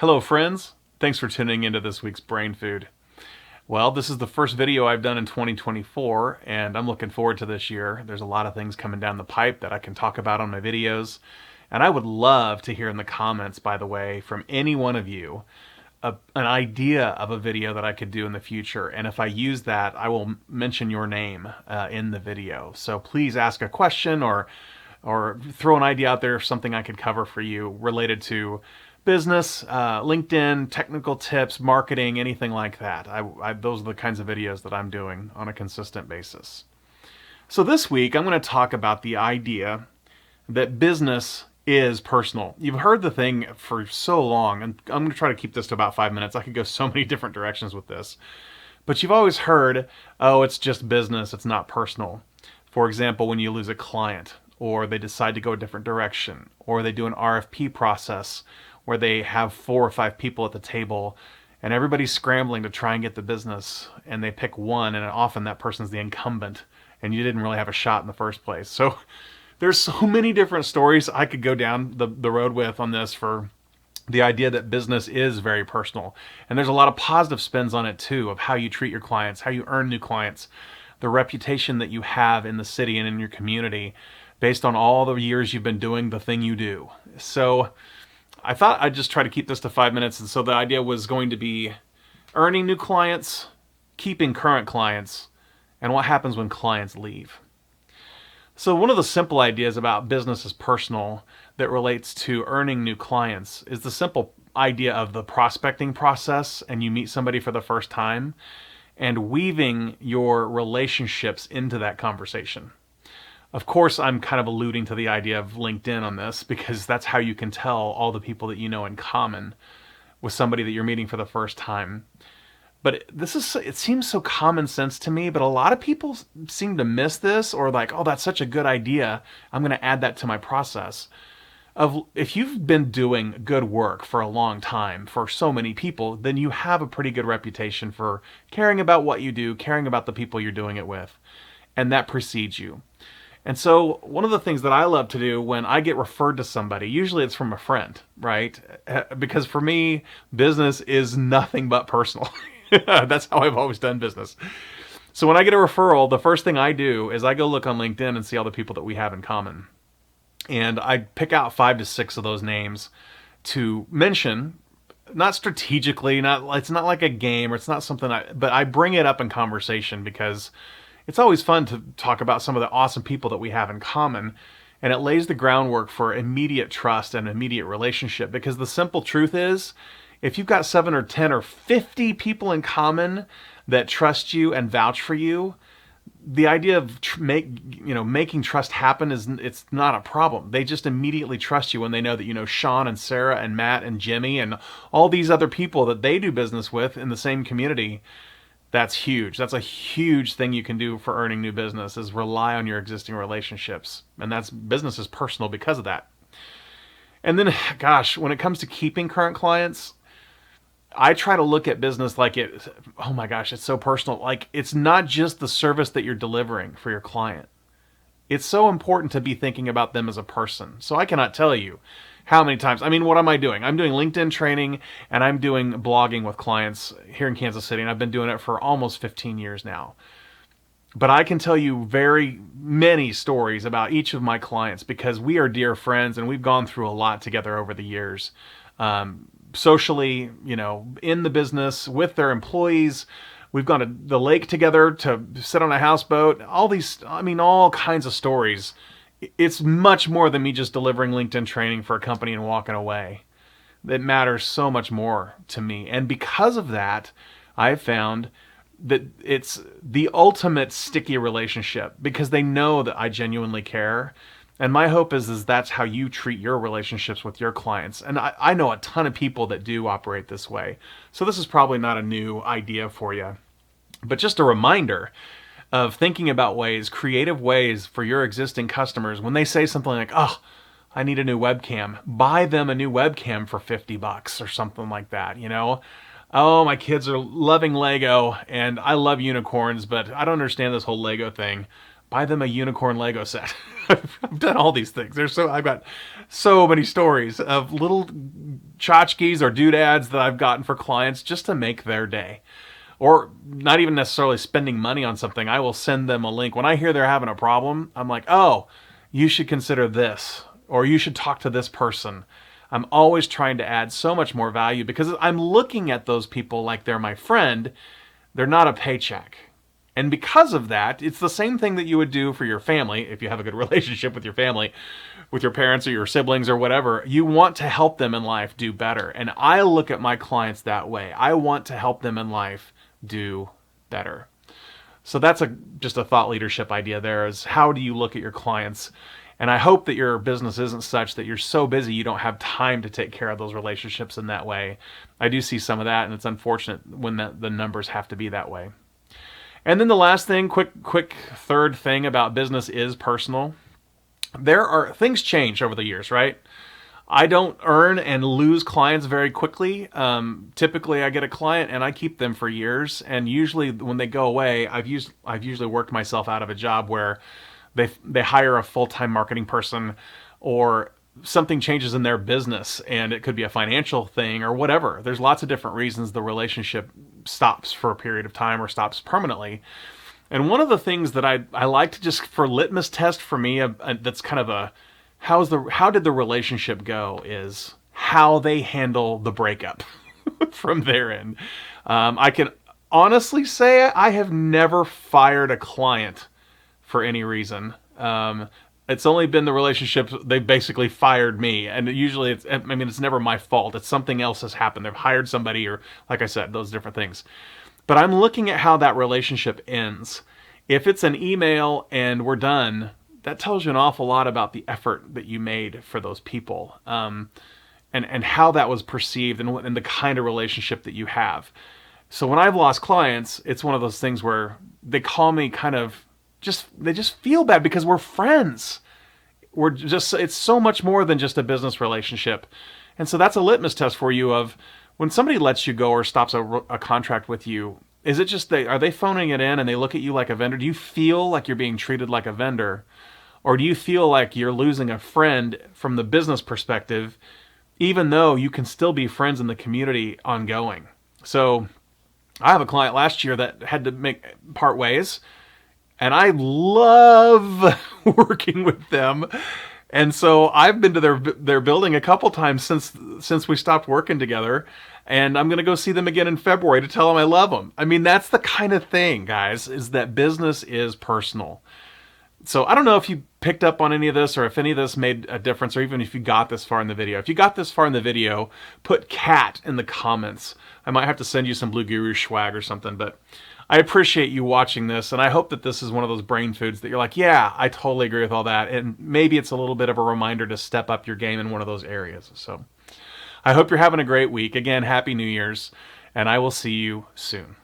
Hello friends, thanks for tuning into this week's Brain Food. Well, this is the first video I've done in 2024 and I'm looking forward to this year. There's a lot of things coming down the pipe that I can talk about on my videos. And I would love to hear in the comments, by the way, from any one of you, an idea of a video that I could do in the future. And if I use that, I will mention your name in the video. So please ask a question or throw an idea out there of something I could cover for you related to business, LinkedIn, technical tips, marketing, anything like that. Those are the kinds of videos that I'm doing on a consistent basis. So this week, I'm going to talk about the idea that business is personal. You've heard the thing for so long, and I'm going to try to keep this to about 5 minutes. I could go so many different directions with this. But you've always heard, oh, it's just business, it's not personal. For example, when you lose a client, or they decide to go a different direction, or they do an RFP process where they have 4 or 5 people at the table and everybody's scrambling to try and get the business, and they pick one, and often that person's the incumbent and you didn't really have a shot in the first place. So there's so many different stories I could go down the road with on this for the idea that business is very personal. And there's a lot of positive spins on it too, of how you treat your clients, how you earn new clients, the reputation that you have in the city and in your community based on all the years you've been doing the thing you do. So I thought I'd just try to keep this to 5 minutes. And so the idea was going to be earning new clients, keeping current clients, and what happens when clients leave. So one of the simple ideas about business as personal that relates to earning new clients is the simple idea of the prospecting process, and you meet somebody for the first time and weaving your relationships into that conversation. Of course, I'm kind of alluding to the idea of LinkedIn on this because that's how you can tell all the people that you know in common with somebody that you're meeting for the first time. But it seems so common sense to me, but a lot of people seem to miss this, or like, oh, that's such a good idea, I'm going to add that to my process. If you've been doing good work for a long time for so many people, then you have a pretty good reputation for caring about what you do, caring about the people you're doing it with, and that precedes you. And so one of the things that I love to do when I get referred to somebody, usually it's from a friend, right? Because for me, business is nothing but personal. That's how I've always done business. So when I get a referral, the first thing I do is I go look on LinkedIn and see all the people that we have in common. And I pick out 5 to 6 of those names to mention, not strategically, it's not like a game, or it's not something but I bring it up in conversation because it's always fun to talk about some of the awesome people that we have in common, and it lays the groundwork for immediate trust and immediate relationship. Because the simple truth is, if you've got 7 or 10 or 50 people in common that trust you and vouch for you, the idea of making trust happen it's not a problem. They just immediately trust you when they know that you know Sean and Sarah and Matt and Jimmy and all these other people that they do business with in the same community. That's huge. That's a huge thing you can do for earning new business, is rely on your existing relationships. And business is personal because of that. And then, gosh, when it comes to keeping current clients, I try to look at business like oh my gosh, it's so personal. Like, it's not just the service that you're delivering for your client. It's so important to be thinking about them as a person. So I cannot tell you how many times, what am I doing? I'm doing LinkedIn training and I'm doing blogging with clients here in Kansas City, and I've been doing it for almost 15 years now. But I can tell you very many stories about each of my clients because we are dear friends and we've gone through a lot together over the years. Socially, in the business, with their employees. We've gone to the lake together to sit on a houseboat. All kinds of stories. It's much more than me just delivering LinkedIn training for a company and walking away. It matters so much more to me. And because of that, I've found that it's the ultimate sticky relationship because they know that I genuinely care. And my hope is that's how you treat your relationships with your clients. And I know a ton of people that do operate this way. So this is probably not a new idea for you, but just a reminder of thinking about creative ways for your existing customers. When they say something like, oh, I need a new webcam, buy them a new webcam for $50 or something like that, Oh, my kids are loving Lego and I love unicorns, but I don't understand this whole Lego thing. buy them a unicorn Lego set. I've done all these things. I've got so many stories of little tchotchkes or doodads that I've gotten for clients just to make their day. Or not even necessarily spending money on something. I will send them a link. When I hear they're having a problem, I'm like, oh, you should consider this, or you should talk to this person. I'm always trying to add so much more value because I'm looking at those people like they're my friend. They're not a paycheck. And because of that, it's the same thing that you would do for your family. If you have a good relationship with your family, with your parents or your siblings or whatever, you want to help them in life do better. And I look at my clients that way. I want to help them in life do better. So that's just a thought leadership idea there, is how do you look at your clients? And I hope that your business isn't such that you're so busy you don't have time to take care of those relationships in that way. I do see some of that, and it's unfortunate when the numbers have to be that way. And then the last thing, quick third thing about business is personal. Things change over the years, right? I don't earn and lose clients very quickly. Typically, I get a client and I keep them for years. And usually, when they go away, I've usually worked myself out of a job where they hire a full-time marketing person, or something changes in their business, and it could be a financial thing or whatever. There's lots of different reasons the relationship stops for a period of time or stops permanently. And one of the things that I like to just, for litmus test for me, that's kind of a how did the relationship go, is how they handle the breakup from their end. I can honestly say I have never fired a client for any reason. It's only been the relationships they basically fired me, and usually it's never my fault. It's something else has happened. They've hired somebody, or like I said, those different things. But I'm looking at how that relationship ends. If it's an email and we're done, that tells you an awful lot about the effort that you made for those people, and how that was perceived, and the kind of relationship that you have. So when I've lost clients, it's one of those things where they call me they just feel bad because we're friends. It's so much more than just a business relationship. And so that's a litmus test for you of when somebody lets you go or stops a contract with you, is it just are they phoning it in and they look at you like a vendor? Do you feel like you're being treated like a vendor? Or do you feel like you're losing a friend from the business perspective, even though you can still be friends in the community ongoing? So I have a client last year that had to part ways. And I love working with them. And so I've been to their building a couple times since we stopped working together. And I'm going to go see them again in February to tell them I love them. I mean, that's the kind of thing, guys, is that business is personal. So I don't know if you picked up on any of this, or if any of this made a difference, or even if you got this far in the video. If you got this far in the video, put cat in the comments. I might have to send you some Blue Guru swag or something, but I appreciate you watching this, and I hope that this is one of those brain foods that you're like, yeah, I totally agree with all that, and maybe it's a little bit of a reminder to step up your game in one of those areas. So I hope you're having a great week. Again, Happy New Year's, and I will see you soon.